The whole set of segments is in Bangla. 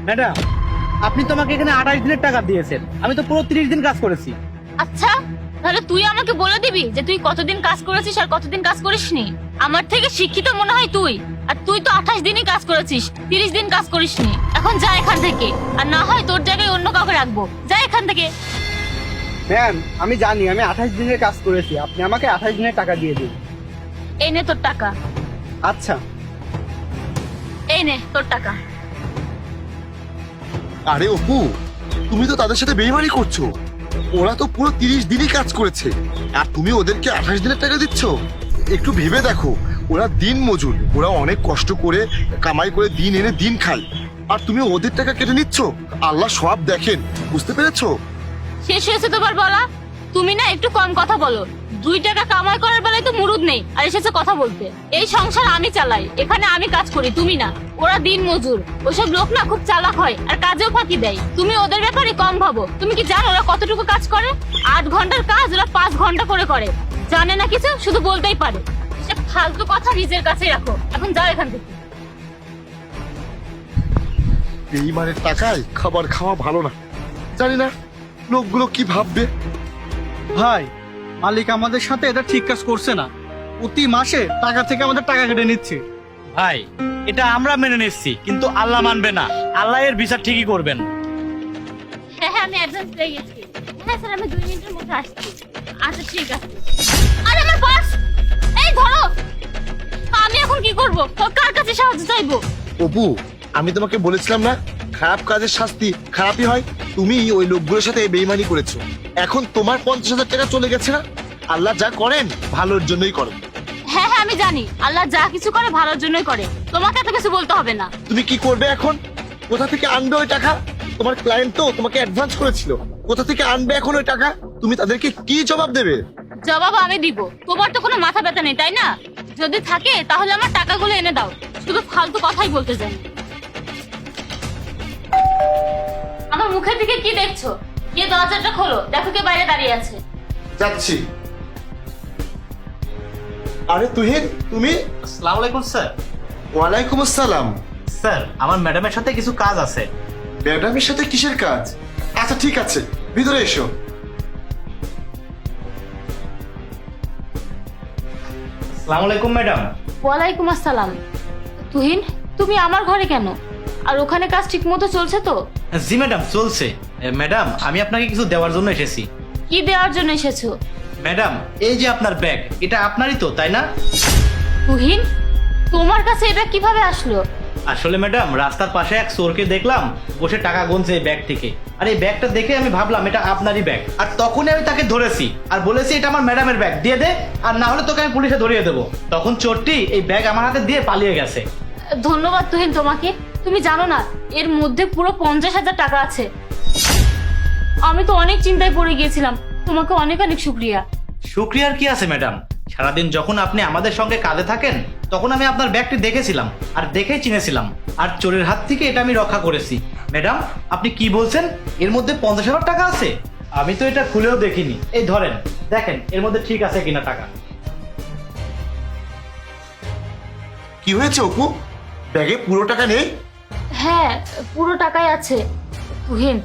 ম্যাডাম, আপনি তো আমাকে এখানে 28 দিনের টাকা দিয়েছেন, আমি তো পুরো 30 দিন কাজ করেছি। আচ্ছা, তাহলে তুই আমাকে বলে দিবি যে তুই কতদিন কাজ করেছিস আর কতদিন কাজ করিসনি? আমার থেকে শিক্ষিত মনে হয় তুই, আর তুই তো 28 দিনই কাজ করেছিস, 30 দিন কাজ করিসনি। এখন যা এখান থেকে, আর না হয় তোর জায়গায় অন্য কাউকে রাখবো। যা এখান থেকে। ম্যাম, আমি জানি আমি 28 দিনের কাজ করেছি, আপনি আমাকে 28 দিনের টাকা দিয়ে দিন। এই নে তোর টাকা। আচ্ছা। এই নে তোর টাকা। আরে অপু, তুমি তো তাদের সাথে বেইমানি করছো। ওরা তো পুরো 30 দিনই কাজ করেছে, আর তুমি ওদেরকে 28 দিনের টাকা দিচ্ছ। একটু ভেবে দেখো, ওরা দিন মজুর, ওরা অনেক কষ্ট করে কামাই করে দিন এনে দিন খায়, আর তুমি ওদের টাকা কেটে নিচ্ছ। আল্লাহ সব দেখেন, বুঝতে পেরেছো? শেষ হয়েছে তোমার বলা? তুমি না একটু কম কথা বলো। 2 টাকা কামাই করার বেলায় তো মুরুদ নেই, আর এসেছে কথা বলতে। এই সংসার আমি চালাই, এখানে আমি কাজ করি, তুমি না। ওরা দিন মজুর, ওসব লোক না খুব চালাক হয় আর কাজেও ফাঁকি দেয়। তুমি ওদের ব্যাপারে কম ভাবো। তুমি কি জানো ওরা কতটুকু কাজ করে? 8 ঘন্টার কাজ ওরা 5 ঘন্টা করে করে। জানে না কিছু, শুধু বলতেই পারে। এসব ফালতু কথা নিজের কাছে রাখো। এখন যাও এখান থেকে। বেইমানের টাকায় খাবার খাওয়া ভালো না। জানি না লোকগুলো কি ভাববে। ভাই, মালিক আমাদের সাথে এটা ঠিক কাজ করছে না। প্রতি মাসে টাকা থেকে আমাদের টাকা কেটে নিচ্ছে। ভাই, এটা আমরা মেনে নিচ্ছি, কিন্তু আল্লাহ মানবে না। আল্লাহ এর বিচার ঠিকই করবেন। হ্যাঁ হ্যাঁ, আমি অ্যাডভান্স পেয়ে গেছি। হ্যাঁ স্যার, আমি 2 মিনিটের মধ্যে আসছি। আচ্ছা ঠিক আছে। আরে আমার পার্স! এই ধরো। আমি এখন কি করব? কার কাছে সাহায্য চাইবো? অপু, আমি তোমাকে বলেছিলাম না, খারাপ কাজের শাস্তি খারাপই হয়। তুমি ওই লোকগুলোর সাথে বেইমানি করেছো, এখন তোমার 50,000 টাকা চলে গেছে না। আল্লাহ যা করেন ভালোর জন্যই করেন। হ্যাঁ হ্যাঁ, আমি জানি আল্লাহ যা কিছু করে ভালোর জন্যই করে। তোমাকে এত কিছু বলতে হবে না। তুমি কি করবে এখন? কোথা থেকে আনবে ওই টাকা? তোমার ক্লায়েন্ট তো তোমাকে অ্যাডভান্স করেছিল, কোথা থেকে আনবে এখন ওই টাকা? তুমি তাদেরকে কি জবাব দেবে? জবাব আমি দিব। তোমার তো কোনো মাথা ব্যথা নেই, তাই না? যদি থাকে তাহলে আমার টাকাগুলো এনে দাও। শুধু ফালতু কথাই বলতে যাই। আমার মুখের দিকে কি দেখছো? গিয়ে দরজাটা খোলো, দেখো কে বাইরে দাঁড়িয়ে আছে। যাচ্ছি। আরে তুহিন, তুমি? আসসালামু আলাইকুম স্যার। ওয়ালাইকুম আসসালাম। স্যার, আমার ম্যাডামের সাথে কিছু কাজ আছে। ম্যাডামের সাথে কিসের কাজ? আচ্ছা ঠিক আছে, ভিতরে এসো। আসসালামু আলাইকুম ম্যাডাম। ওয়ালাইকুম আসসালাম। তুহিন, তুমি আমার ঘরে কেন? আর ওখানে কাজ ঠিক মতো চলছে তো? জি ম্যাডাম, চলছে। ম্যাডাম, আমি আপনাকে কিছু দেওয়ার জন্য এসেছি। কি দেওয়ার জন্য এসেছো? ম্যাডাম, এই যে আপনার ব্যাগ, এটা আপনারই তো, তাই না? তুহিন, তোমার কাছে এটা কিভাবে আসলো? আসলে ম্যাডাম, রাস্তার পাশে এক চোরকে দেখলাম বসে টাকা গুনছে এই ব্যাগ থেকে। আর এই ব্যাগটা দেখে আমি ভাবলাম এটা আপনারই ব্যাগ। আর তখনই আমি তাকে ধরেছি আর বলেছি এটা আমার ম্যাডামের ব্যাগ, দিয়ে দে, আর না হলে তোকে আমি পুলিশে ধরিয়ে দেবো। তখন চোরটি এই ব্যাগ আমার হাতে দিয়ে পালিয়ে গেছে। ধন্যবাদ তুহিন তোমাকে। তুমি জানো না এর মধ্যে পুরো 50,000 টাকা আছে। আমি তো অনেক চিন্তায় পড়ে গিয়েছিলাম। তোমাকে অনেক অনেক শুক্রিয়া। শুক্রিয়ার কি আছে ম্যাডাম? সারাদিন যখন আপনি আমাদের সঙ্গে কাজে থাকেন তখন আমি আপনার ব্যাগটি দেখেছিলাম আর দেখেই চিনেছিলাম, আর চোরের হাত থেকে এটা আমি রক্ষা করেছি। ম্যাডাম, আপনি কি বলছেন? এর মধ্যে 50,000 টাকা আছে? আমি তো এটা খুলেও দেখিনি। এই ধরেন, দেখেন এর মধ্যে ঠিক আছে কিনা টাকা। কি হয়েছে অপু? ব্যাগে পুরো টাকা নেই? হ্যাঁ, পুরো টাকাই আছে। তুহিন,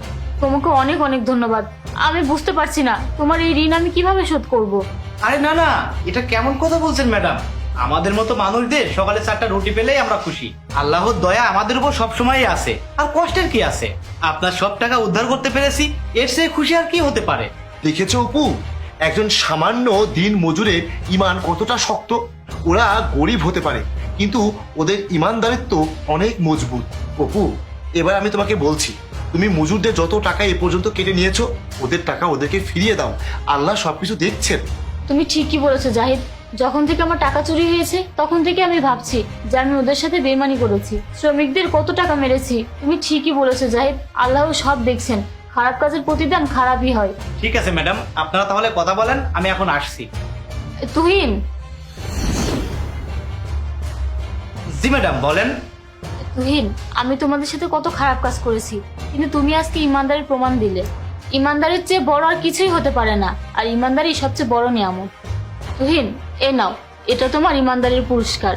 তোমাকে অনেক অনেক ধন্যবাদ। আমি বুঝতে পারছি না তোমার এই ঋণ আমি কিভাবে শোধ করব। আরে না না, এটা কেমন কথা বলছেন ম্যাডাম? আমাদের মতো মানুষদের সকালে 4টা রুটি পেলেই আমরা খুশি। আল্লাহর দয়া আমাদের উপর সবসময়ই আছে, আর কষ্টের কি আছে? আপনার সব টাকা উদ্ধার করতে পেরেছি, এর চেয়ে খুশি আর কি হতে পারে? দেখেছো অপু, একজন সামান্য দিন মজুরের ইমান কতটা শক্ত। ওরা গরিব হতে পারে, কিন্তু ওদের ইমানদারিত্ব অনেক মজবুত। অপু, এবার আমি তোমাকে বলছি, তুমি মজুরদের যত টাকা এ পর্যন্ত কেটে নিয়েছো, ওদের টাকা ওদেরকে ফিরিয়ে দাও। আল্লাহ সবকিছু দেখছেন। তুমি ঠিকই বলেছো জাহিদ। যখন থেকে আমার টাকা চুরি হয়েছে তখন থেকে আমি ভাবছি যে আমি ওদের সাথে বেইমানি করেছি, শ্রমিকদের কত টাকা মেরেছি। তুমি ঠিকই বলেছো জাহিদ, আল্লাহ সব দেখছেন। খারাপ কাজের প্রতিদান খারাপই হয়। ঠিক আছে ম্যাডাম, আপনারা তাহলে কথা বলেন, আমি এখন আসছি। তুহিন। জি ম্যাডাম, বলেন। তুহিন, আমি তোমাদের সাথে কত খারাপ কাজ করেছি, কিন্তু তুমি আজকে ইমানদারির প্রমাণ দিলে। ইমানদারির চেয়ে বড় আর কিছুই হতে পারে না, আর ইমানদারি সবচেয়ে বড় নিয়ামত। তুহিন, এ নাও, এটা তোমার ইমানদারির পুরস্কার।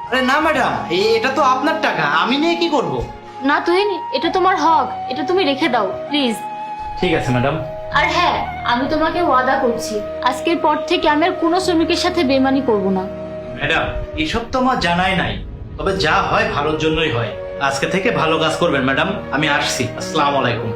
আরে না ম্যাডাম, এটা তো আপনার টাকা, আমি নিয়ে কি করব? না তুহিন, এটা তোমার হক, এটা তুমি রেখে দাও প্লিজ। ঠিক আছে ম্যাডাম। আর হ্যাঁ, আমি তোমাকে ওয়াদা করছি আজকের পর থেকে আমি আর কোনো শ্রমিকের সাথে বেমানি করব না। ম্যাডাম এসব তো আমার জানাই নাই, তবে যা হয় ভালোর জন্যই হয়। আজকে থেকে ভালো কাজ করবেন ম্যাডাম। আমি আসছি। আসসালামু আলাইকুম।